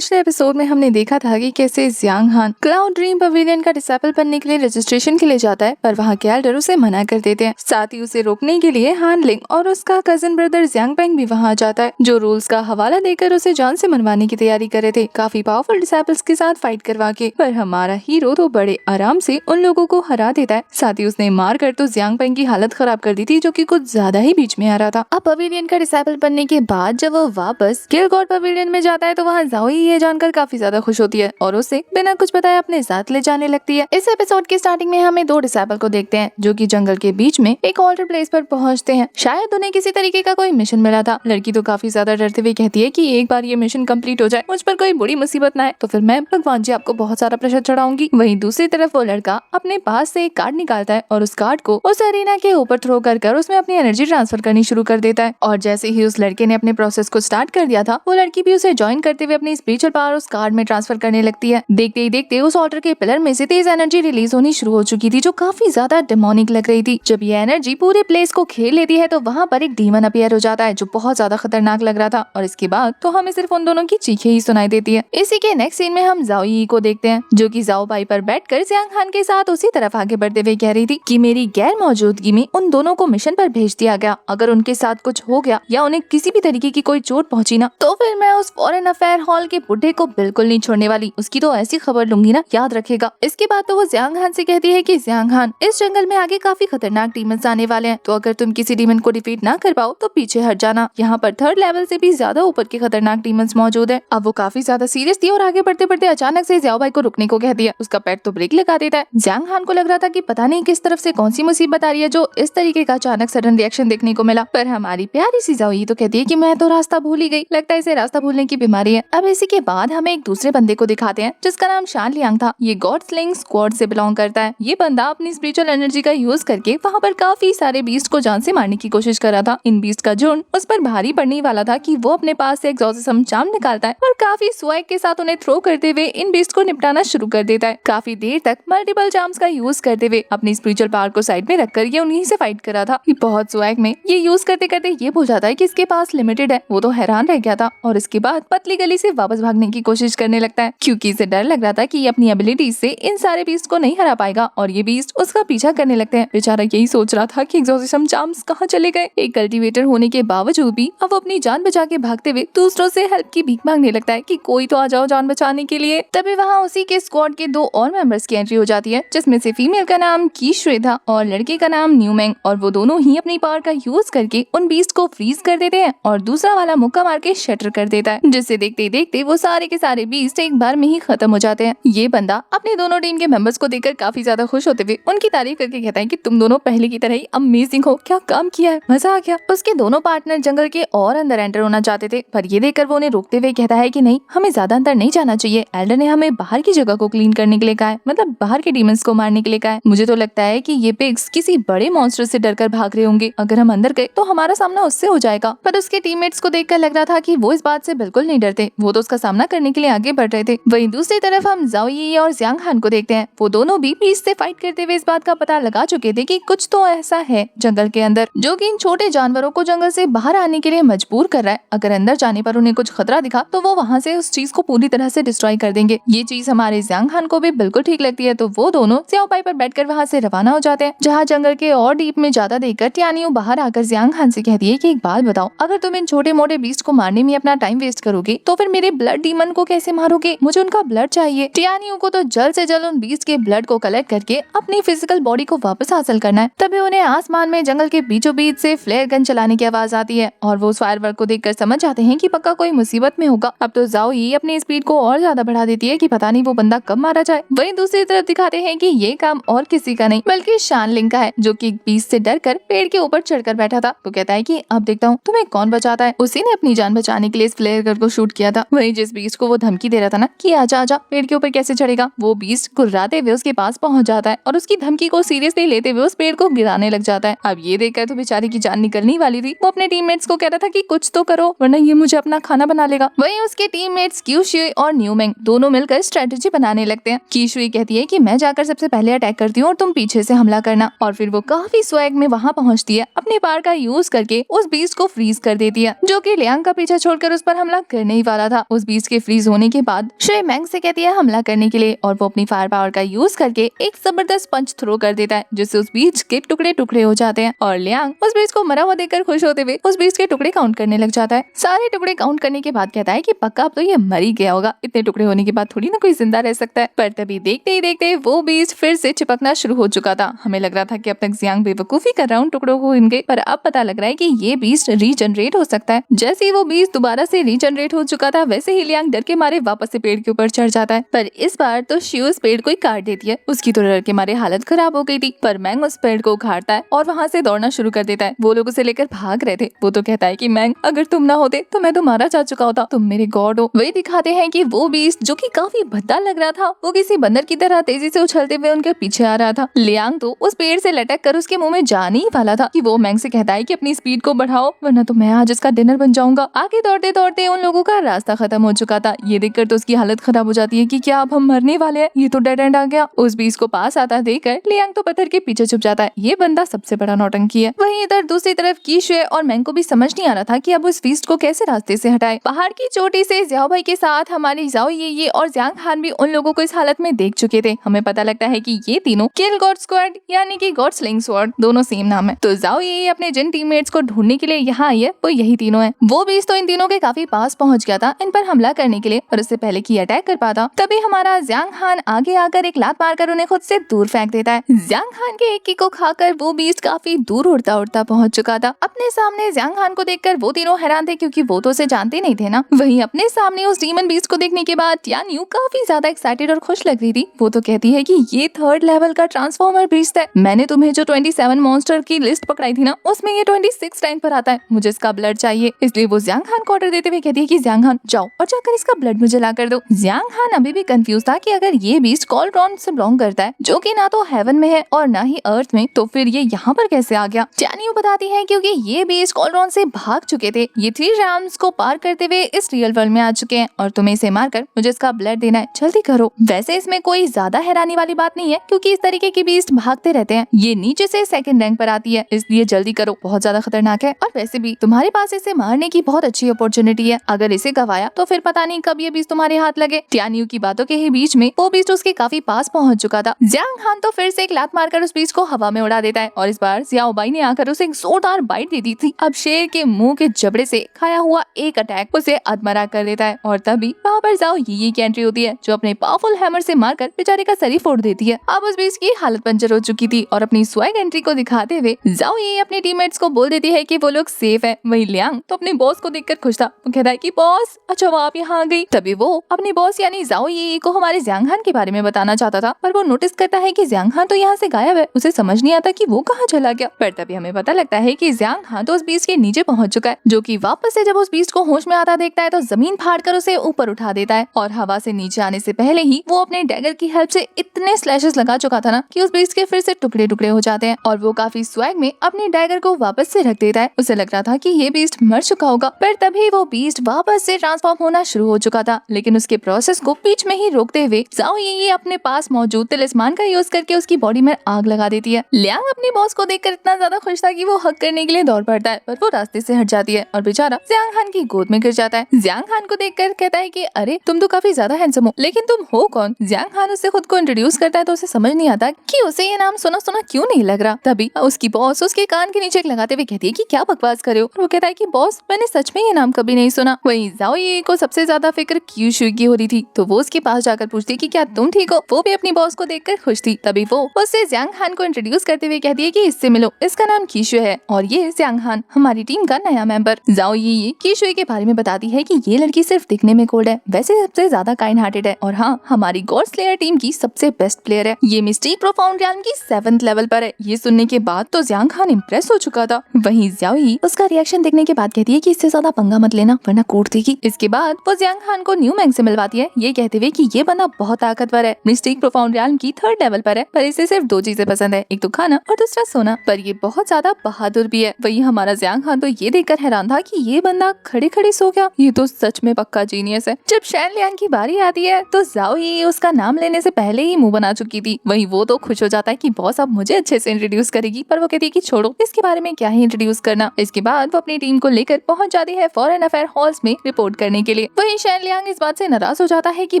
पिछले एपिसोड में हमने देखा था कि कैसे जियांग हान क्लाउड ड्रीम पवेलियन का डिसेबल बनने के लिए रजिस्ट्रेशन के लिए जाता है, पर वहाँ के एल्डर उसे मना कर देते हैं। साथ ही उसे रोकने के लिए हान लिंग और उसका कजिन ब्रदर जियांग पेंग भी वहाँ आ जाता है, जो रूल्स का हवाला देकर उसे जान से मनवाने की तैयारी कर रहे थे, काफी पावरफुल डिसेबल्स के साथ फाइट करवा के। पर हमारा हीरो तो बड़े आराम से उन लोगों को हरा देता है। साथ ही उसने मार कर तो जियांग पेंग की हालत खराब कर दी थी, जो की कुछ ज्यादा ही बीच में आ रहा था। अब पवेलियन का डिसेबल बनने के बाद जब वो वापस गिलगॉड पवेलियन में जाता है तो वहाँ जाओई ये जानकर काफी ज्यादा खुश होती है और उसे बिना कुछ बताए अपने साथ ले जाने लगती है। इस एपिसोड की स्टार्टिंग में हमें दो डिसेबल को देखते हैं जो कि जंगल के बीच में एक ऑल्टर प्लेस पर पहुंचते हैं। शायद उन्हें किसी तरीके का कोई मिशन मिला था। लड़की तो काफी ज्यादा डरते हुए कहती है कि एक बार ये मिशन कंप्लीट हो जाए, मुझ पर कोई बुरी मुसीबत ना आए, तो फिर मैं भगवान जी आपको बहुत सारा प्रेशर चढ़ाऊंगी। वहीं दूसरी तरफ वो लड़का अपने पास से एक कार्ड निकालता है और उस कार्ड को उस अरीना के ऊपर थ्रो कर उसमें अपनी एनर्जी ट्रांसफर करनी शुरू कर देता है। और जैसे ही उस लड़के ने अपने प्रोसेस को स्टार्ट कर दिया था, वो लड़की भी उसे ज्वाइन करते हुए अपनी स्पिरिचुअल पावर उस कार्ड में ट्रांसफर करने लगती है। देखते ही देखते उस ऑल्टर के पिलर में से तेज एनर्जी रिलीज होनी शुरू हो चुकी थी, जो काफी ज्यादा डेमोनिक लग रही थी। जब ये एनर्जी पूरे प्लेस को घेर लेती है तो वहाँ पर एक डीमन अपीयर हो जाता है, जो बहुत ज्यादा खतरनाक लग रहा था। और इसके बाद तो हमें सिर्फ उन दोनों की चीखें ही सुनाई देती है। इसी के नेक्स्ट सीन में हम जाओ यी को देखते हैं, जो कि जाओ बाई पर बैठकर जियांग हान के साथ उसी तरफ आगे बढ़ते हुए कह रही थी कि मेरी गैर मौजूदगी में उन दोनों को मिशन पर भेज दिया गया। अगर उनके साथ कुछ हो गया या उन्हें किसी भी तरीके की कोई चोट पहुंची ना, तो फिर मैं उस फॉरेन अफेयर हॉल के बुड्ढे को बिल्कुल नहीं छोड़ने वाली। उसकी तो ऐसी खबर लूंगी ना, याद रखेगा। इसके बाद तो वो जियांग हान से कहती है कि जियांग हान, इस जंगल में आगे काफी खतरनाक डीमंस आने वाले हैं, तो अगर तुम किसी डीमन को डिफीट ना कर पाओ तो पीछे हट जाना। यहाँ पर थर्ड लेवल से भी ज्यादा ऊपर के खतरनाक डीमंस मौजूद है। अब वो काफी ज्यादा सीरियस थी और आगे बढ़ते बढ़ते अचानक से जियाओ भाई को रुकने को कहती है। उसका पैर तो ब्रेक लगा देता है। जियांग हान को लग रहा था कि पता नहीं किस तरफ से कौन सी मुसीबत आ रही है, जो इस तरीके का अचानक सडन रिएक्शन देखने को मिला। पर हमारी प्यारी सी जाओ यी तो कहती है कि मैं तो रास्ता भूल ही गई, लगता है इसे रास्ता भूलने की बीमारी है। अब इसी के बाद हमें एक दूसरे बंदे को दिखाते हैं जिसका नाम शान लियांग था। ये गॉड स्लिंग स्क्वाड से बिलोंग करता है। ये बंदा अपनी स्पिरिचुअल एनर्जी का यूज करके वहाँ पर काफी सारे बीस्ट को जान से मारने की कोशिश कर रहा था। इन बीस्ट का झुंड उस पर भारी पड़ने वाला था कि वो अपने पास से एग्जॉस्ट चार्म निकालता है और काफी स्वैग के साथ उन्हें थ्रो करते हुए इन बीस्ट को निपटाना शुरू कर देता है। काफी देर तक मल्टीपल चार्म्स का यूज करते हुए अपनी स्पिरिचुअल पावर को साइड में रखकर ये उन्हीं से फाइट कर रहा था। ये बहुत स्वैग में ये यूज करते करते ये भूल जाता है कि इसके पास लिमिटेड है। वो तो हैरान रह गया था और इसके बाद पतली गली से वापस भागने की कोशिश करने लगता है, क्योंकि इसे डर लग रहा था कि ये अपनी एबिलिटीज से इन सारे बीस्ट को नहीं हरा पाएगा और ये बीस्ट उसका पीछा करने लगते हैं। बेचारा यही सोच रहा था कि एग्जॉस्ट चार्म्स कहाँ चले गए। एक कल्टीवेटर होने के बावजूद भी अब वो अपनी जान बचा के भागते हुए दूसरों से हेल्प की भीख मांगने लगता है कि कोई तो आ जाओ जान बचाने के लिए। तभी वहाँ उसी के स्क्वाड के दो और मेंबर्स की एंट्री हो जाती है, जिसमें से फीमेल का नाम की शुए था और लड़के का नाम न्यूमेंग। और वो दोनों ही अपनी पावर का यूज करके उन बीस्ट को फ्रीज कर देते हैं और दूसरा वाला मुक्का मार के शटर कर देता है, जिससे देखते देखते वो सारे के सारे बीस्ट एक बार में ही खत्म हो जाते हैं। ये बंदा अपने दोनों टीम के मेंबर्स को देखकर काफी ज्यादा खुश होते हुए उनकी तारीफ करके कहता है कि तुम दोनों पहले की तरह ही अमेजिंग हो, क्या काम किया है, मजा आ गया। उसके दोनों पार्टनर जंगल के और अंदर एंटर होना चाहते थे, पर ये देखकर वो उन्हें रोकते हुए कहता है कि नहीं, हमें ज्यादा अंदर नहीं जाना चाहिए। एल्डर ने हमें बाहर की जगह को क्लीन करने के लिए कहा है, मतलब बाहर के डीमंस को मारने के लिए कहा है। मुझे तो लगता है कि ये पिग्स किसी बड़े मॉन्स्टर से डरकर भाग रहे होंगे। अगर हम अंदर गए तो हमारा सामना उससे हो जाएगा। पर उसके टीममेट्स को देखकर लग रहा था कि वो इस बात से बिल्कुल नहीं डरते, वो तो उसका सामना करने के लिए आगे बढ़ रहे थे। वहीं दूसरी तरफ हम जाओ यी और जियांग हान को देखते हैं। वो दोनों भी बीस्ट से फाइट करते हुए इस बात का पता लगा चुके थे कि कुछ तो ऐसा है जंगल के अंदर जो कि इन छोटे जानवरों को जंगल से बाहर आने के लिए मजबूर कर रहा है। अगर अंदर जाने पर उन्हें कुछ खतरा दिखा तो वो वहाँ से उस चीज को पूरी तरह से डिस्ट्रॉय कर देंगे। ये चीज हमारे जियांग हान को भी बिल्कुल ठीक लगती है, तो वो दोनों जियाओ पाई पर बैठकर वहाँ से रवाना हो जाते हैं। जहाँ जंगल के और डीप में जाता देखकर टियानियो बाहर आकर जियांग हान से कहती है कि एक बात बताओ, अगर तुम इन छोटे मोटे बीस्ट को मारने में अपना टाइम वेस्ट करोगे तो फिर मेरे ब्लड डीमन को कैसे मारोगे? मुझे उनका ब्लड चाहिए। टियानियो को तो जल्द से जल्द उन बीस्ट के ब्लड को कलेक्ट करके अपनी फिजिकल बॉडी को वापस हासिल करना है। तभी उन्हें आसमान में जंगल के बीचों बीच से फ्लेयर गन चलाने की आवाज आती है और वो उस फायरवर्क को देखकर समझ जाते हैं कि पक्का कोई मुसीबत में होगा। अब तो जाओ यी अपनी स्पीड को और ज्यादा बढ़ा देती है कि पता नहीं वो बंदा कब मारा जाए। वहीं दूसरी तरफ दिखाते हैं कि ये काम और किसी का नहीं बल्कि शान लिंग का है, जो कि बीस्ट से डरकर पेड़ के ऊपर चढ़कर बैठा था। तो कहता है कि अब देखता हूँ तुम्हें कौन बचाता है। उसी ने अपनी जान बचाने के लिए इस फ्लेयर गन को शूट किया था। वहीं जिस बीस्ट को वो धमकी दे रहा था ना कि आजा आजा, पेड़ के ऊपर कैसे चढ़ेगा, वो बीस्ट गुर्राते हुए उसके पास पहुंच जाता है और उसकी धमकी को सीरियसली लेते हुए उस पेड़ को गिराने लग जाता है। अब ये देखकर तो बेचारी की जान निकलने वाली थी। वो अपने टीममेट्स को कह रहा था कि कुछ तो करो वरना ये मुझे अपना खाना बना लेगा। वहीं उसके टीममेट्स की शुए और न्यूमेंग दोनों मिलकर स्ट्रेटेजी बनाने लगते हैं। की शुए कहती है कि मैं जाकर सबसे पहले अटैक करती हूँ और तुम पीछे से हमला करना। और फिर वो काफी स्वैग में वहाँ पहुँचती है, अपने पावर का यूज करके उस बीस्ट को फ्रीज कर देती है, जो कि लियांग का पीछा छोड़कर उस पर हमला करने ही वाला था। उस बीच के फ्रीज होने के बाद शे मैंग से कहती है हमला करने के लिए और वो अपनी फायर पावर का यूज करके एक जबरदस्त पंच थ्रो कर देता है जिससे उस बीच के टुकड़े टुकड़े हो जाते हैं और लियांग उस बीच को मरा हुआ देखकर खुश होते हुए उस बीच के टुकड़े काउंट करने लग जाता है। सारे टुकड़े काउंट करने के बाद कहता है कि पक्का अब तो ये मर ही गया होगा, इतने टुकड़े होने के बाद थोड़ी ना कोई जिंदा रह सकता है। पर तभी देखते ही देखते वो बीच फिर से चिपकना शुरू हो चुका था। हमें लग रहा था कि अब तक जियांग बेवकूफी कर रहा हूँ टुकड़ों को इनके, पर अब पता लग रहा है कि ये बीस्ट रीजनरेट हो सकता है। जैसे ही वो बीस्ट दोबारा से रीजनरेट हो चुका था वैसे ही लियांग डर के मारे वापस से पेड़ के ऊपर चढ़ जाता है, पर इस बार तो शी उस पेड़ को ही काट देती है। उसकी तो डर के मारे हालत खराब हो गई थी, पर मैंग उस पेड़ को उखाड़ता है और वहाँ से दौड़ना शुरू कर देता है। वो लोग उसे लेकर भाग रहे थे। वो तो कहता है कि मैंग अगर तुम ना होते तो मैं तो मारा जा चुका होता, तुम मेरे गॉड हो। वही दिखाते हैं कि वो बीस्ट जो कि काफी भद्दा लग रहा था वो किसी बंदर की तरह तेजी से उछलते हुए उनके पीछे आ रहा था। लियांग तो उस पेड़ से लटक कर उसके मुंह में जाने ही वाला था कि वो मैंग से कहता है कि अपनी स्पीड को बढ़ाओ वरना तो मैं आज इसका डिनर बन जाऊंगा। आगे दौड़ते दौड़ते उन लोगों का रास्ता खत्म हो चुका था। ये देखकर तो उसकी हालत खराब हो जाती है कि क्या अब हम मरने वाले हैं, ये तो डेड एंड आ गया। उस बीच को पास आता देखकर लियांग तो पत्थर के पीछे छुप जाता है। ये बंदा सबसे बड़ा नौटंकी है। वहीं इधर दूसरी तरफ कीशुए और मैंग को भी समझ नहीं आ रहा था कि अब उस फीस्ट को कैसे रास्ते से हटाए। पहाड़ की चोटी से ज़ियाओ भाई के साथ हमारी ज़ाओ ये और जियांग हान भी उन लोगों को इस हालत में देख चुके थे। हमें पता लगता है कि ये तीनों किल गॉड स्क्वाड यानी कि गॉड स्लिंग स्वॉर्ड दोनों सेम नाम है। तो ज़ाओ ये अपने जिन टीममेट्स को ढूंढने के लिए यहाँ आई है वो यही तीनों है। वो बीच तो इन तीनों के काफी पास पहुंच गया था इन पर हमला करने के लिए, और उससे पहले कि अटैक कर पाता तभी हमारा जियांग हान आगे आकर एक लात मारकर उन्हें खुद से दूर फेंक देता है। जियांग हान के एक को खाकर वो बीस्ट काफी दूर उड़ता उड़ता पहुंच चुका था। अपने सामने जियांग हान को देखकर वो तीनों हैरान थे क्योंकि वो तो उसे जानते नहीं थे ना। वहीं अपने सामने उस डीमन बीस्ट को देखने के बाद टियान यू काफी ज्यादा एक्साइटेड और खुश लग रही थी। वो तो कहती है कि ये 3rd लेवल का ट्रांसफॉर्मर बीस्ट है। मैंने तुम्हें जो 27 मॉन्स्टर की लिस्ट पकड़ाई थी ना उसमें ये 26 रैंक पर आता है। मुझे इसका ब्लड चाहिए। इसलिए वो जियांग हान को ऑर्डर देते हुए कहती है कि जियांग हान जाओ और जाकर इसका ब्लड मुझे ला कर दो। जियांग हान अभी भी कंफ्यूज था कि अगर ये बीस्ट कॉलरॉन से बिलोंग करता है जो कि ना तो हेवन में है और ना ही अर्थ में, तो फिर ये यहाँ पर कैसे आ गया। टियान यू बताती है क्योंकि ये बीस्ट कॉलरॉन से भाग चुके थे। ये 3 रैम्स को पार करते हुए इस रियल वर्ल्ड में आ चुके हैं और तुम्हें इसे मारकर मुझे इसका ब्लड देना है, जल्दी करो। वैसे इसमें कोई ज्यादा हैरानी वाली बात नहीं है क्योंकि इस तरीके की बीस्ट भागते रहते हैं। ये नीचे से 2nd रैंक पर आती है, इसलिए जल्दी करो, बहुत ज्यादा खतरनाक है। और वैसे भी तुम्हारे पास इसे मारने की बहुत अच्छी अपॉर्चुनिटी है। अगर इसे गवाया तो फिर पता नहीं कब ये बीस्ट तुम्हारे हाथ लगे। टियान यू की बातों के ही बीच में वो बीस्ट उसके काफी पास पहुंच चुका था। जियांग हान तो फिर से एक लात मारकर उस बीस्ट को हवा में उड़ा देता है और इस बार ज़ियाओ बाई ने आकर उसे एक जोरदार बाइट दे दी थी। अब शेर के मुंह के जबड़े से खाया हुआ एक अटैक उसे अधमरा कर देता है और तभी वहाँ पर ज़ाओ ये की एंट्री होती है जो अपने पावरफुल हैमर से मारकर बेचारे का सर ही फोड़ देती है। अब उस बीस्ट की हालत पंचर हो चुकी थी और अपनी स्वैग एंट्री को दिखाते हुए ज़ाओ ये अपने टीममेट्स को बोल देती है कि वो लोग सेफ है। वही लियांग तो अपने बॉस को देखकर खुश था। वो कहता है कि बॉस अच्छा वो आप यहाँ आ गई। तभी वो अपनी बॉस यानी ज़ाओ ये को हमारे जियांग हान के बारे में बताना चाहता था, पर वो नोटिस करता है कि जियांग हान तो यहाँ से गायब है। उसे समझ नहीं आता कि वो कहाँ चला गया। पर तभी हमें पता लगता है कि जियांग हान तो उस बीस्ट के नीचे पहुंच चुका है, जो कि वापस से जब उस बीस्ट को होश में आता देखता है तो जमीन फाड़कर उसे ऊपर उठा देता है और हवा से नीचे आने से पहले ही वो अपने डैगर की हेल्प से इतने स्लैशेस लगा चुका था ना कि उस बीस्ट के फिर से टुकड़े टुकड़े हो जाते हैं और वो काफी स्वैग में अपने डैगर को वापस से रख देता है। उसे लग रहा था कि ये बीस्ट मर चुका होगा, पर तभी वो बीस्ट वापस से ट्रांसफॉर्म होना शुरू हो चुका था। लेकिन उसके प्रोसेस को बीच में ही रोकते हुए ज़ाओ ये अपने पास मौजूद तिलिस्मान का यूज करके उसकी बॉडी में आग लगा देती है। लियांग अपनी बॉस को देखकर इतना ज्यादा खुश था कि वो हक करने के लिए दौड़ पड़ता है, पर वो रास्ते से हट जाती है और बेचारा जियांग हान की गोद में गिर जाता है। जियांग हान को देखकर कहता है कि अरे तुम तो काफी ज्यादा हैंडसम हो, लेकिन तुम हो कौन। जियांग हान उससे खुद को इंट्रोड्यूस करता है तो उसे समझ नहीं आता कि उसे ये नाम सुना सुना क्यों नहीं लग रहा। तभी उसकी बॉस उसके कान के नीचे लगाते हुए कहती है कि क्या बकवास करे हो, और वो कहता है कि बॉस मैंने सच में ये नाम कभी नहीं सुना। वही ज़ाओ ये को सबसे ज्यादा फिक्र कीशुए की हो रही थी, तो वो उसके पास जाकर पूछती कि क्या तुम ठीक हो। वो भी अपनी बॉस को देखकर खुश थी। तभी वो उससे जियांग हान को इंट्रोड्यूस करते हुए कहती है कि इससे मिलो, इसका नाम कीशुए है और ये जियांग हान हमारी टीम का नया मेंबर। ज़ाओ ये कीशुए के बारे में बताती है कि ये लड़की सिर्फ दिखने में कोल्ड है, वैसे सबसे ज्यादा काइंड हार्टेड है और हाँ हमारी गॉड स्लेयर टीम की सबसे बेस्ट प्लेयर है। ये मिस्टिक प्रोफाउंड रियल्म की 7th लेवल पर है। ये सुनने के बाद तो जियांग हान इम्प्रेस हो चुका था। वहीं ज़ाओ ये उसका रिएक्शन देखने के बाद कहती है कि इससे ज्यादा पंगा मत लेना वरना कूट देगी। इसके बाद वो जियांग हान को न्यू मैंग से मिलवाती है, ये कहते हुए कि ये बंदा बहुत ताकतवर है, मिस्टिक प्रोफाउंड रियल्म की 3rd लेवल पर है, पर इसे सिर्फ 2 चीजें पसंद है, एक तो खाना और दूसरा सोना, पर ये बहुत ज्यादा बहादुर भी है। वही हमारा जियांग हान तो ये देखकर हैरान था कि ये बंदा खड़े खड़े सो गया, ये तो सच में पक्का जीनियस है। जब शैन लियांग की बारी आती है तो ज़ाओ ये उसका नाम लेने से पहले ही मुंह बना चुकी थी। वही वो तो खुश हो जाता है कि बॉस अब मुझे अच्छे से इंट्रोड्यूस करेगी, पर वो कहती है कि छोड़ो इसके बारे में क्या ही इंट्रोड्यूस करना। इसके बाद वो अपनी टीम को लेकर पहुंच जाती है फॉरेन अफेयर हॉल्स में रिपोर्ट करने के के लिए। वहीं शैन लियांग इस बात से नाराज हो जाता है कि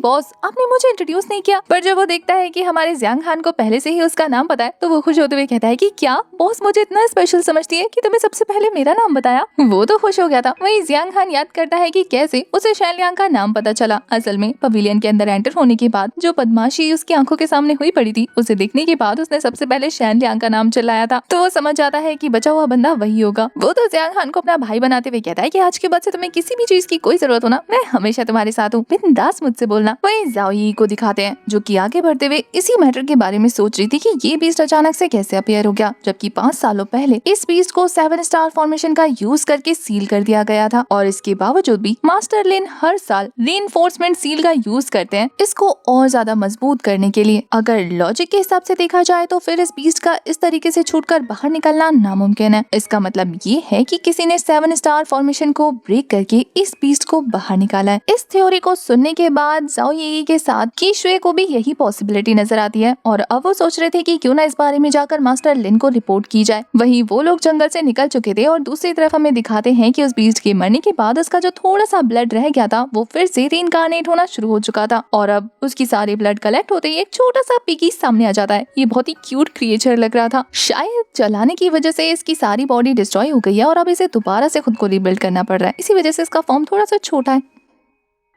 बॉस आपने मुझे इंट्रोड्यूस नहीं किया, पर जब वो देखता है कि हमारे जियांग हान को पहले से ही उसका नाम पता है तो वो खुश होते हुए कहता है कि क्या बॉस मुझे इतना स्पेशल समझती है कि तुम्हें सबसे पहले मेरा नाम बताया। वो तो खुश हो गया था। वहीं जियांग हान याद करता है कि कैसे उसे शैन लियांग का नाम पता चला। असल में पवेलियन के अंदर एंटर होने के बाद जो बदमाशी उसकी आंखों के सामने हुई पड़ी थी, उसे देखने के बाद उसने सबसे पहले शैन लियांग का नाम चिल्लाया था। तो वो समझ जाता है कि बचा हुआ बंदा वही होगा। वो तो जियांग हान को अपना भाई बनाते हुए कहता है कि आज के बाद से तुम्हें किसी भी चीज की कोई जरूरत हो ना, मैं हमेशा तुम्हारे साथ हूँ, बिंदास मुझसे बोलना। वहीं ज़ाओ यी को दिखाते हैं जो कि आगे बढ़ते हुए इसी मैटर के बारे में सोच रही थी कि ये बीस्ट अचानक से कैसे अपीयर हो गया, जबकि 5 सालों पहले इस बीस्ट को 7 स्टार फॉर्मेशन का यूज करके सील कर दिया गया था। और इसके बावजूद भी मास्टर लिन हर साल रीइंफोर्समेंट सील का यूज करते हैं इसको और ज्यादा मजबूत करने के लिए। अगर लॉजिक के हिसाब से देखा जाए तो फिर इस बीस्ट का इस तरीके से छूटकर बाहर निकलना नामुमकिन है। इसका मतलब ये है कि किसी ने 7 स्टार फॉर्मेशन को ब्रेक करके इस बीस्ट को बाहर निकाला है। इस थ्योरी को सुनने के बाद ज़ाओ यी के साथ की शुए को भी यही पॉसिबिलिटी नजर आती है और अब वो सोच रहे थे कि क्यों ना इस बारे में जाकर मास्टर लिन को रिपोर्ट की जाए। वहीं वो लोग जंगल से निकल चुके थे और दूसरी तरफ हमें दिखाते हैं कि उस बीस्ट के मरने के बाद उसका जो थोड़ा सा ब्लड रह गया था वो फिर से रीइंकार्नेट होना शुरू हो चुका था और अब उसकी सारी ब्लड कलेक्ट होते ही एक छोटा सा पिगी सामने आ जाता है। ये बहुत ही क्यूट क्रिएचर लग रहा था। शायद जलाने की वजह से इसकी सारी बॉडी डिस्ट्रॉय हो गई है और अब इसे दोबारा से खुद को रिबिल्ड करना पड़ रहा है, इसी वजह से इसका फॉर्म थोड़ा सा छोटा है।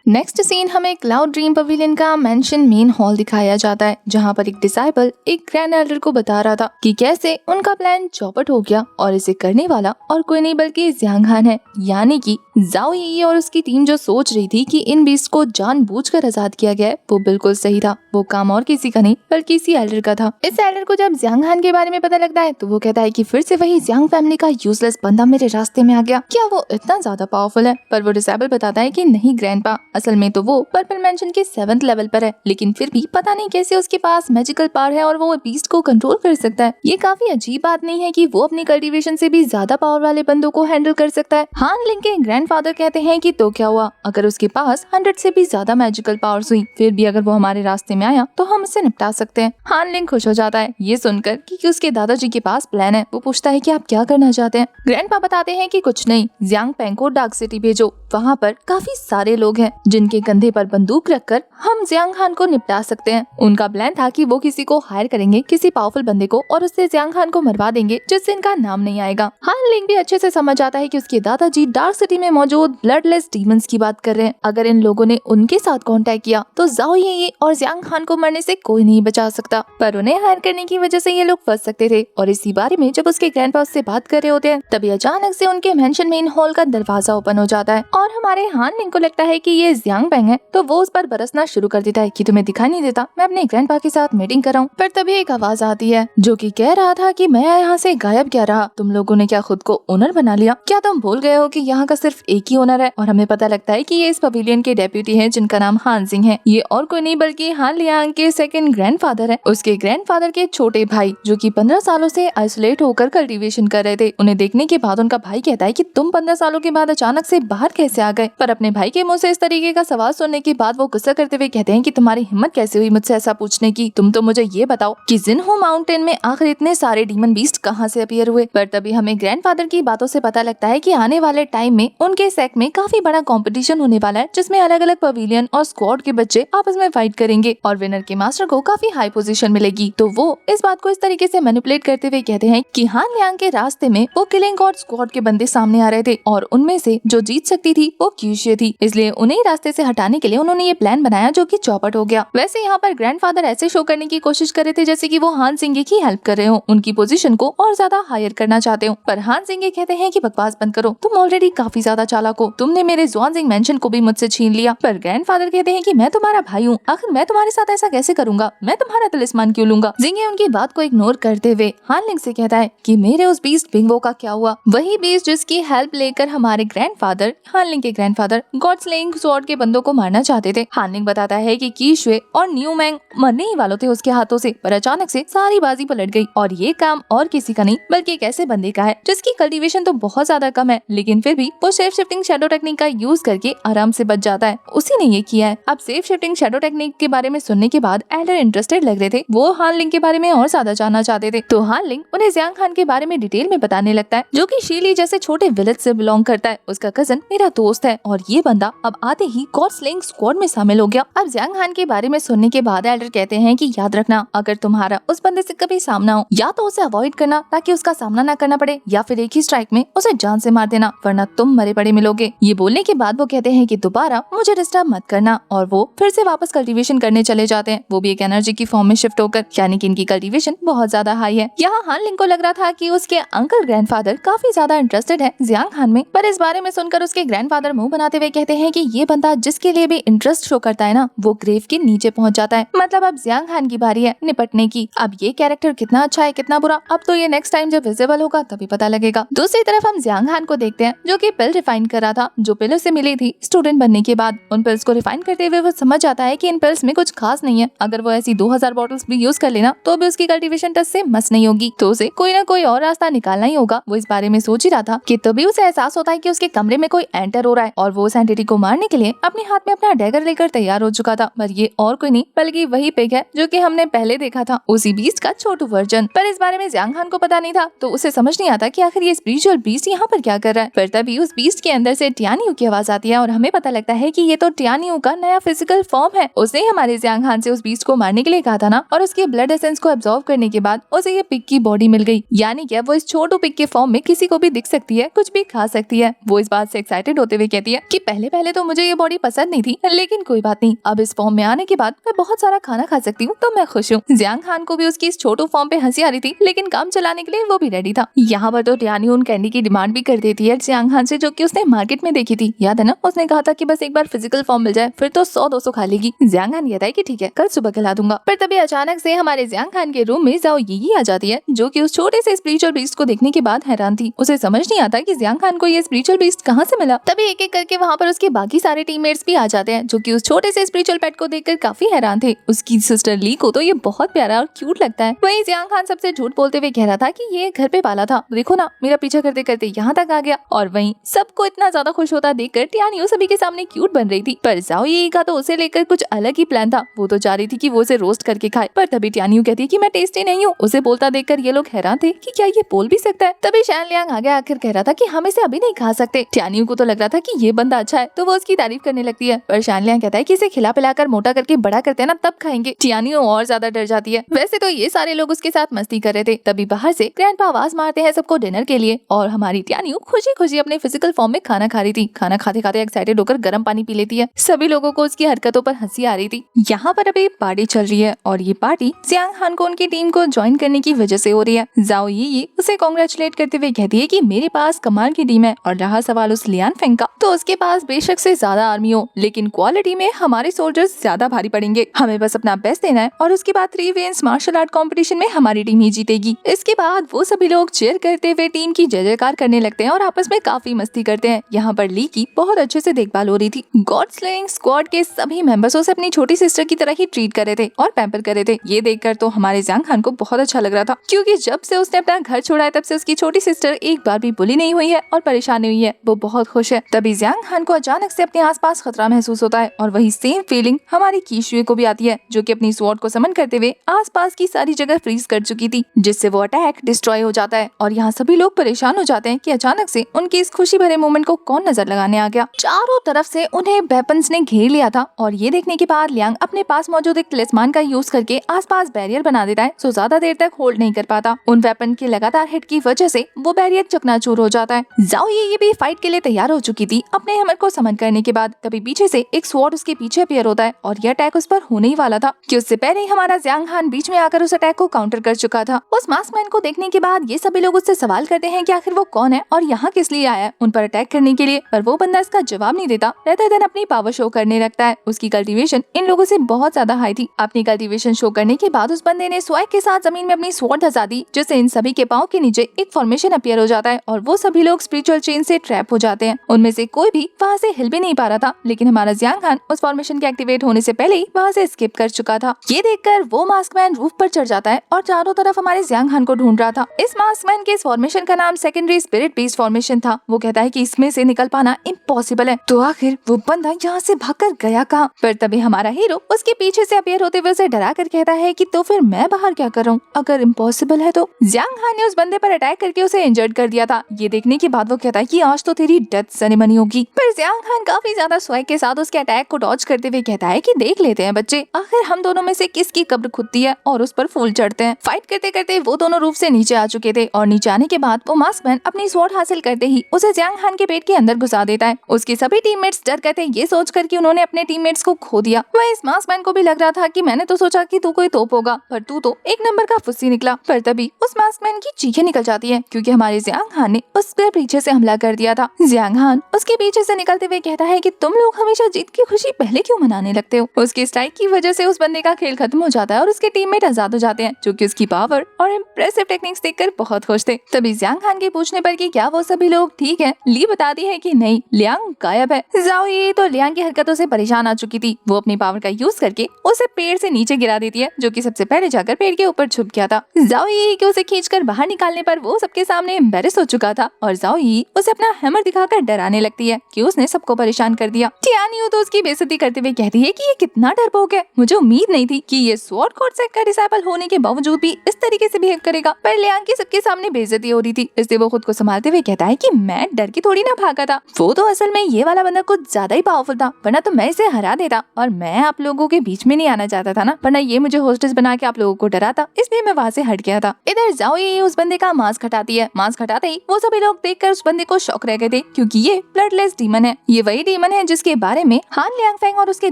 नेक्स्ट सीन हमें क्लाउड ड्रीम पवेलियन का मेंशन मेन हॉल दिखाया जाता है, जहाँ पर एक डिसाइबल एक ग्रैंड एल्डर को बता रहा था कि कैसे उनका प्लान चौपट हो गया और इसे करने वाला और कोई नहीं बल्कि जियांग हान है। यानी कि ज़ाओ यी और उसकी टीम जो सोच रही थी कि इन बीस्ट को जानबूझकर आजाद किया गया है वो बिल्कुल सही था। वो काम और किसी का नहीं बल्कि इसी एल्डर का था। इस एल्डर को जब जियांग हान के बारे में पता लगता है तो वो कहता है कि फिर से वही जियांग फैमिली का यूजलेस बंदा मेरे रास्ते में आ गया, क्या वो इतना ज्यादा पावरफुल है? पर वो डिसाइबल बताता है कि नहीं ग्रैंडपा, असल में तो वो पर्पल मेंशन के 7th लेवल पर है, लेकिन फिर भी पता नहीं कैसे उसके पास मैजिकल पावर है और वो बीस्ट को कंट्रोल कर सकता है। ये काफी अजीब बात नहीं है कि वो अपनी कल्टीवेशन से भी ज्यादा पावर वाले बंदों को हैंडल कर सकता है। हान लिंग के ग्रैंडफादर कहते हैं कि तो क्या हुआ अगर उसके पास 100 से भी ज्यादा मैजिकल पावर्स हुई, फिर भी अगर वो हमारे रास्ते में आया तो हम उससे निपटा सकते हैं। हान लिंग खुश हो जाता है ये सुनकर कि उसके दादाजी के पास प्लान है। वो पूछता है कि आप क्या करना चाहते हैं? ग्रैंडपा बताते हैं कि कुछ नहीं, जियांग पेंग को डार्क सिटी भेजो, वहाँ पर काफी सारे लोग हैं जिनके कंधे पर बंदूक रखकर हम जियांग हान को निपटा सकते हैं। उनका प्लान था कि वो किसी को हायर करेंगे, किसी पावरफुल बंदे को, और उससे जियांग हान को मरवा देंगे जिससे इनका नाम नहीं आएगा। हान लिंग भी अच्छे से समझ आता है कि उसके दादाजी डार्क सिटी में मौजूद ब्लडलेस डीमंस की बात कर रहे हैं। अगर इन लोगों ने उनके साथ कांटेक्ट किया तो ज़ाओ यी और जियांग हान को मरने से कोई नहीं बचा सकता, पर उन्हें हायर करने की वजह से ये लोग फंस सकते थे। और इसी बारे में जब उसके ग्रैंडपा उससे बात कर रहे होते हैं तभी अचानक से उनके मेंशन मेन हॉल का दरवाजा ओपन हो जाता है और हमारे हान लिंग को लगता है कि ये जियांग पेंग है, तो वो उस पर बरसना शुरू कर देता है कि तुम्हें दिखाई नहीं देता मैं अपने ग्रैंडपा के साथ मीटिंग कर रहा हूँ। पर तभी एक आवाज आती है जो कि कह रहा था कि मैं यहाँ से गायब क्या रहा, तुम लोगों ने क्या खुद को ओनर बना लिया? क्या तुम भूल गए हो कि यहाँ का सिर्फ एक ही ओनर है? और हमें पता लगता है कि ये इस पवेलियन के डेप्यूटी हैं जिनका नाम हान जिंग है। ये और कोई नहीं बल्कि हान लियांग के सेकंड ग्रैंडफादर है, उसके ग्रैंडफादर के छोटे भाई जो कि 15 सालों से आइसोलेट होकर कल्टीवेशन कर रहे थे। उन्हें देखने के बाद उनका भाई कहता है कि तुम 15 सालों के बाद अचानक से बाहर कैसे आ गए? पर अपने भाई के मुंह से इस तरीके का सवाल सुनने के बाद वो गुस्सा करते हुए कहते हैं कि तुम्हारी हिम्मत कैसे हुई मुझसे ऐसा पूछने की? तुम तो मुझे ये बताओ कि जिनहू माउंटेन में आखिर इतने सारे डीमन बीस्ट कहाँ से अपीयर हुए? पर तभी हमें ग्रैंडफादर की बातों से पता लगता है कि आने वाले टाइम में उनके सेक्ट में काफी बड़ा कंपटीशन होने वाला है जिसमें अलग अलग पवेलियन और स्क्वाड के बच्चे आपस में फाइट करेंगे और विनर के मास्टर को काफी हाई पोजीशन मिलेगी। तो वो इस बात को इस तरीके से मैनिपुलेट करते हुए कहते हैं कि हान लियांग के रास्ते में वो किलिंग गॉड स्क्वाड के बंदे सामने आ रहे थे और उनमें से जो जीत सकती थी वो क्यूशिया थी, इसलिए उन्हें रास्ते से हटाने के लिए उन्होंने ये प्लान बनाया जो कि चौपट हो गया। वैसे यहाँ पर ग्रैंडफादर ऐसे शो करने की कोशिश कर रहे थे जैसे कि वो हान जिंग की हेल्प कर रहे हो, उनकी पोजीशन को और ज्यादा हायर करना चाहते हो। पर हान जिंग कहते हैं कि बकवास बंद करो, तुम ऑलरेडी काफी ज्यादा चालाक हो, तुमने मेरे ज़ुआनजिंग मेंशन को भी मुझसे छीन लिया। पर ग्रैंडफादर कहते हैं कि मैं तुम्हारा भाई हूँ, आखिर मैं तुम्हारे साथ ऐसा कैसे करूंगा? मैं तुम्हारा तलिस्मान क्यों लूंगा? जिंगे उनकी बात को इग्नोर करते हुए हान लिंग से कहता है कि मेरे उस बीस्ट बिंगो का क्या हुआ? वही बीस्ट जिसकी हेल्प लेकर हमारे ग्रैंडफादर हान लिंग के ग्रैंडफादर गॉड स्लेइंग स्वॉर्ड के बंदों को मारना चाहते थे। हान लिंग बताता है कि कीशुए और न्यू मैंग मरने ही वालों थे उसके हाथों से, पर अचानक से सारी बाजी पलट गई और ये काम और किसी का नहीं बल्कि एक ऐसे बंदे का है जिसकी कल्टीवेशन तो बहुत ज्यादा कम है, लेकिन फिर भी वो शेप शिफ्टिंग शैडो टेक्निक का यूज करके आराम से बच जाता है। उसी ने ये किया है। अब शेप शिफ्टिंग शैडो टेक्निक के बारे में सुनने के बाद एल्डर इंटरेस्टेड लग रहे थे, वो हान लिंग के बारे में और ज्यादा जानना चाहते थे। तो हान लिंग उन्हें जियांग हान के बारे में डिटेल में बताने लगता है जो कि शीली जैसे छोटे विलेज से बिलोंग करता है। उसका कजन मेरा दोस्त है और ये बंदा अब आते आते ही गॉड स्लेइंग स्क्वाड में शामिल हो गया। अब जियांग हान के बारे में सुनने के बाद एल्डर कहते हैं कि याद रखना, अगर तुम्हारा उस बंदे से कभी सामना हो, या तो उसे अवॉइड करना ताकि उसका सामना न करना पड़े, या फिर एक ही स्ट्राइक में उसे जान से मार देना, वरना तुम मरे पड़े मिलोगे। ये बोलने के बाद वो कहते हैं कि दोबारा मुझे डिस्टर्ब मत करना, और वो फिर से वापस कल्टीवेशन करने चले जाते हैं, वो भी एक एनर्जी की फॉर्म में शिफ्ट होकर, यानी कि इनकी कल्टीवेशन बहुत ज्यादा हाई है। यहाँ हान लिंग को लग रहा था कि उसके अंकल ग्रैंडफादर काफी ज्यादा इंटरेस्टेड है जियांग हान में, पर इस बारे में सुनकर उसके ग्रैंडफादर मुंह बनाते हुए कहते हैं कि ये बंदा जिसके लिए भी इंटरेस्ट शो करता है ना, वो ग्रेव के नीचे पहुंच जाता है। मतलब अब जियांग हान की बारी है निपटने की। अब ये कैरेक्टर कितना अच्छा है कितना बुरा, अब तो ये नेक्स्ट टाइम जब विजिबल होगा तभी पता लगेगा। दूसरी तरफ हम जियांग हान को देखते हैं जो कि पिल रिफाइन कर रहा था, जो पिल उसे मिली थी स्टूडेंट बनने के बाद। उन पिल्स को रिफाइन करते हुए वो समझ जाता है कि इन पिल्स में कुछ खास नहीं है, अगर वो ऐसी 2000 बॉटल्स भी यूज कर लेना तो भी उसकी कल्टीवेशन टच से मस नहीं होगी, तो उसे कोई ना कोई और रास्ता निकालना ही होगा। वो इस बारे में सोच ही रहा था कि तभी उसे एहसास होता है कि उसके कमरे में कोई एंटर हो रहा है, और वो उस एंटिटी को मारने के लिए अपने हाथ में अपना डैगर लेकर तैयार हो चुका था। पर ये और कोई नहीं बल्कि वही पिग है जो कि हमने पहले देखा था, उसी बीस्ट का छोटू वर्जन। पर इस बारे में जियांग हान को पता नहीं था, तो उसे समझ नहीं आता कि आखिर ये स्पिरिचुअल बीस्ट यहाँ पर क्या कर रहा है। पर तभी उस बीस्ट के अंदर से टियानियू की आवाज आती है, और हमें पता लगता है कि ये तो टियानियू का नया फिजिकल फॉर्म है। उसने हमारे जियांग हान से उस बीस्ट को मारने के लिए कहा था ना, और उसके ब्लड एसेंस को एब्जॉर्ब करने के बाद उसे ये पिग की बॉडी मिल गई, यानी कि वो इस छोटू पिग के फॉर्म में किसी को भी दिख सकती है, कुछ भी खा सकती है। वो इस बात से एक्साइटेड होते हुए कहती है कि पहले तो मुझे ये बॉडी पसंद नहीं थी, लेकिन कोई बात नहीं, अब इस फॉर्म में आने के बाद मैं बहुत सारा खाना खा सकती हूँ, तो मैं खुश हूँ। जियांग हान को भी उसकी इस छोटू फॉर्म पे हंसी आ रही थी, लेकिन काम चलाने के लिए वो भी रेडी था। यहाँ पर तो टियानियू उन कैंडी की डिमांड भी कर देती है जियांग हान से, जो कि उसने मार्केट में देखी थी। याद है ना, उसने कहा था कि बस एक बार फिजिकल फॉर्म मिल जाए फिर तो 100-200 खा लेगी। जियांग हान कहता है कि ठीक है, कल सुबह खिला दूंगा। पर तभी अचानक से हमारे जियांग हान के रूम में जाओ यी आ जाती है, जो कि उस छोटे से स्पिरिचुअल बीस्ट को देखने के बाद हैरान थी। उसे समझ नहीं आता कि जियांग हान को ये स्पिरिचुअल बीस्ट कहाँ से मिला। तभी एक एक करके वहाँ पर उसके बाकी सारे टीममेट्स भी आ जाते हैं, जो कि उस छोटे से स्पिरिचुअल पेट को देखकर काफी हैरान थे। उसकी सिस्टर ली को तो ये बहुत प्यारा और क्यूट लगता है। वहीं जियांग हान सबसे झूठ बोलते हुए कह रहा था कि ये घर पे पाला था, देखो ना मेरा पीछा करते करते यहाँ तक आ गया। और वहीं सबको इतना ज्यादा खुश होता देखकर टियानियू सभी के सामने क्यूट बन रही थी। पर जाओ यी का तो उसे लेकर कुछ अलग ही प्लान था, वो तो चाह रही थी कि वो उसे रोस्ट करके खाए। पर तभी टियानियू कहती है कि मैं टेस्टी नहीं हूँ। उसे बोलता देखकर ये लोग हैरान थे कि क्या ये बोल भी सकता है। तभी शैन लियांग आगे आकर कह रहा था कि हम इसे अभी नहीं खा सकते। टियानियू को तो लग रहा था कि ये बंदा अच्छा है, तो वो उसकी तारीफ करने लगती है। पर शैन लियांग कहता है कि इसे खिला पिलाकर मोटा करके बड़ा करते हैं ना, तब खाएंगे। टियानियू और ज्यादा डर जाती है। वैसे तो ये सारे लोग उसके साथ मस्ती कर रहे थे, तभी बाहर से ग्रैंडपा आवाज मारते हैं सबको डिनर के लिए, और हमारी टियानियू खुशी खुशी अपने फिजिकल फॉर्म में खाना खा रही थी। खाना खाते खाते एक्साइटेड होकर गर्म पानी पी लेती है। सभी लोगों को उसकी हरकतों पर हंसी आ रही थी। यहाँ पर अभी पार्टी चल रही है, और ये पार्टी जियांग हान को उनकी टीम को ज्वाइन करने की वजह से हो रही है। जाओ यी उसे कांग्रेचुलेट करते हुए कहती है कि मेरे पास कमाल की टीम है, और रहा सवाल उस लियान फेंग का, तो उसके पास बेशक से ज्यादा आर्मी हो, लेकिन क्वालिटी में हमारे सोल्जर्स ज्यादा भारी पड़ेंगे। हमें बस अपना बेस्ट देना है, और उसके बाद 3 वेन्स मार्शल आर्ट कंपटीशन में हमारी टीम ही जीतेगी। इसके बाद वो सभी लोग चीयर करते हुए टीम की जय जयकार करने लगते हैं, और आपस में काफी मस्ती करते हैं। यहाँ पर ली की बहुत अच्छे से देखभाल हो रही थी। गॉड स्लेइंग स्क्वाड के सभी मेंबर्स उसे अपनी छोटी सिस्टर की तरह ही ट्रीट कर रहे थे और पैम्पर कर रहे थे। ये देखकर तो हमारे जियांग हान को बहुत अच्छा लग रहा था, क्योंकि जब से उसने अपना घर छोड़ा है तब से उसकी छोटी सिस्टर एक बार भी बुली नहीं हुई है और परेशान नहीं हुई है। वो बहुत खुश है। तभी जियांग हान को अचानक से अपने आसपास खतरा महसूस होता है, और वही सेम फीलिंग हमारी कीशुए को भी आती है, जो कि अपनी स्वॉर्ड को समन करते हुए आसपास की सारी जगह फ्रीज कर चुकी थी, जिससे वो अटैक डिस्ट्रॉय हो जाता है। और यहाँ सभी लोग परेशान हो जाते हैं कि अचानक से उनकी इस खुशी भरे मोमेंट को कौन नजर लगाने आ गया। चारों तरफ से उन्हें वेपन्स ने घेर लिया था, और ये देखने के बाद लियांग अपने पास मौजूद एक तलिस्मान का यूज करके आसपास बैरियर बना देता है, सो ज्यादा देर तक होल्ड नहीं कर पाता। उन वेपन के लगातार हिट की वजह से वो बैरियर चकनाचूर हो जाता है। जाओ ये भी फाइट के लिए तैयार हो चुकी थी अपने हैमर को समन करने के बाद। तभी पीछे से एक स्वॉर्ड उसके पीछे अपीयर होता है, और यह अटैक उस पर होने ही वाला था कि उससे पहले ही हमारा जियांग हान बीच में आकर उस अटैक को काउंटर कर चुका था। उस मास्कमैन को देखने के बाद ये सभी लोग उससे सवाल करते हैं कि आखिर वो कौन है और यहाँ किस लिए आया है उन पर अटैक करने के लिए। पर वो बंदा इसका जवाब नहीं देता, रहता देन अपनी पावर शो करने लगता है। उसकी कल्टीवेशन इन लोगों से बहुत ज्यादा हाई थी। अपनी कल्टीवेशन शो करने के बाद उस बंदे ने स्वैग के साथ जमीन में अपनी स्वॉर्ड धंसा दी, जिससे इन सभी के पाँव के नीचे एक फॉर्मेशन अपीयर हो जाता है, और वो सभी लोग स्पिरिचुअल चेन से ट्रैप हो जाते हैं। उनमें से कोई भी वहाँ से हिल भी नहीं पा रहा था, लेकिन हमारा जियांग हान उस फॉर्मेशन के एक्टिवेट होने से पहले ही वहाँ से स्किप कर चुका था। ये देखकर वो मास्कमैन रूफ पर चढ़ जाता है और चारों तरफ हमारे जियांग हान को ढूंढ रहा था। इस मास्कमैन के इस फॉर्मेशन का नाम सेकेंडरी स्पिरिट बीस्ट फॉर्मेशन था। वो कहता है कि इसमें से निकल पाना इम्पॉसिबल है, तो आखिर वो बंदा यहाँ से भागकर गया कहाँ। पर तभी हमारा हीरो उसके पीछे से अपीयर होते हुए उसे डरा कर कहता है कि तो फिर मैं बाहर क्या कर रहा हूँ, अगर इम्पॉसिबल है तो। जियांग हान ने उस बंदे पर अटैक करके उसे इंजर्ड कर दिया था। ये देखने के बाद वो कहता है कि आज तो तेरी डेथ सेरेमनी होगी। पर जियांग हान काफी काफी ज्यादा स्वैग के साथ उसके अटैक को डॉज करते हुए कहता है कि देख लेते हैं बच्चे, आखिर हम दोनों में से किसकी कब्र खुदती है और उस पर फूल चढ़ते हैं। फाइट करते करते वो दोनों रूफ से नीचे आ चुके थे और नीचे आने के बाद वो मास्कमैन अपनी स्वॉर्ड हासिल करते ही उसे जियांग हान के पेट के अंदर घुसा देता है। उसके सभी टीममेट्स डर गए थे ये सोचकर कि उन्होंने अपने टीममेट्स को खो दिया। वह इस मास्कमैन को भी लग रहा था कि मैंने तो सोचा कि तू कोई तोप होगा, पर तू तो एक नंबर का फुस्सी निकला। पर तभी उस मास्कमैन की चीखें निकल जाती है क्योंकि हमारे जियांग हान ने उस पर पीछे से हमला कर दिया था। जियांग हान उसके पीछे से निकलते हुए कहता है कि तुम लोग हमेशा जीत की खुशी पहले क्यों मनाने लगते हो। उसके स्ट्राइक की वजह से उस बंदे का खेल खत्म हो जाता है और उसके टीममेट आजाद हो जाते हैं जो कि उसकी पावर और इम्प्रेसिव टेक्निक्स देखकर बहुत खुश थे। तभी जियांग हान के पूछने पर कि क्या वो सभी लोग ठीक है, ली बताती है कि नहीं, लियांग गायब है। जाओ ये तो लियांग की हरकतों से परेशान आ चुकी थी। वो अपनी पावर का यूज करके उसे पेड़ से नीचे गिरा देती है जो कि सबसे पहले जाकर पेड़ के ऊपर छुप गया था। जाओ ये कि उसे खींचकर बाहर निकालने पर वो सबके सामने एम्बैरेस हो चुका था और जाओ ये उसे अपना हैमर दिखाकर डराने लगती है कि उसने सबको परेशान कर दिया। टियान यू तो उसकी बेइज्जती करते हुए कहती है कि ये कितना डरपोक है, मुझे उम्मीद नहीं थी कि ये स्वॉर्ड कोर्ट सेट का डिसाइपल होने के बावजूद भी इस तरीके से बिहेव करेगा। पर लियांग की सबके सामने बेइज्जती हो रही थी, इसलिए वो खुद को संभालते हुए कहता है कि मैं डर की थोड़ी ना भागा था, वो तो असल में ये वाला बंदा कुछ ज्यादा ही पावरफुल था, वरना तो मैं इसे हरा देता और मैं आप लोगों के बीच में नहीं आना चाहता था ना, वरना ये मुझे होस्टेस बना के आप लोगों को डराता, इसलिए मैं वहाँ से हट गया था। इधर जाओ ये उस बंदे का मास्क हटाती है। मास्क हटाते ही वो सभी लोग देखकर उस बंदे को शॉक रह गए थे क्योंकि ये ब्लडलेस डीमन है। ये वही डीमन है जिसके बारे में हान लियांगफेंग और उसके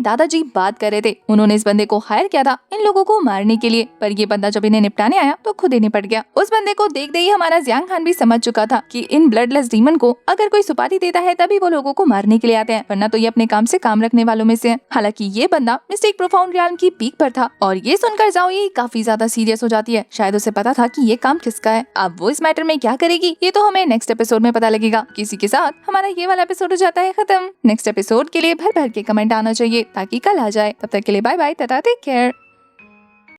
दादाजी बात कर रहे थे। उन्होंने इस बंदे को हायर किया था इन लोगों को मारने के लिए, पर ये बंदा जब इन्हें निपटाने आया तो खुद ही निपट गया। उस बंदे को देखते ही हमारा जियांग हान भी समझ चुका था कि इन ब्लडलेस डीमन को अगर कोई सुपारी देता है तभी वो लोगों को मारने के लिए आते हैं, वरना तो ये अपने काम से काम रखने वालों में से है। हालांकि ये बंदा मिस्टिक प्रोफाउंड रियल्म की पीक पर था और ये सुनकर जाओ ये काफी ज्यादा सीरियस हो जाती है। शायद उसे पता था कि ये काम किसका है। अब वो इस मैटर में क्या करेगी ये तो हमें नेक्स्ट एपिसोड में पता लगेगा। किसी के साथ हमारा ये वाला एपिसोड हो जाता है खत्म। नेक्स्ट एपिसोड के लिए भर भर के कमेंट आना चाहिए ताकि कल आ जाए। तब तक के लिए bye bye, tata, take care.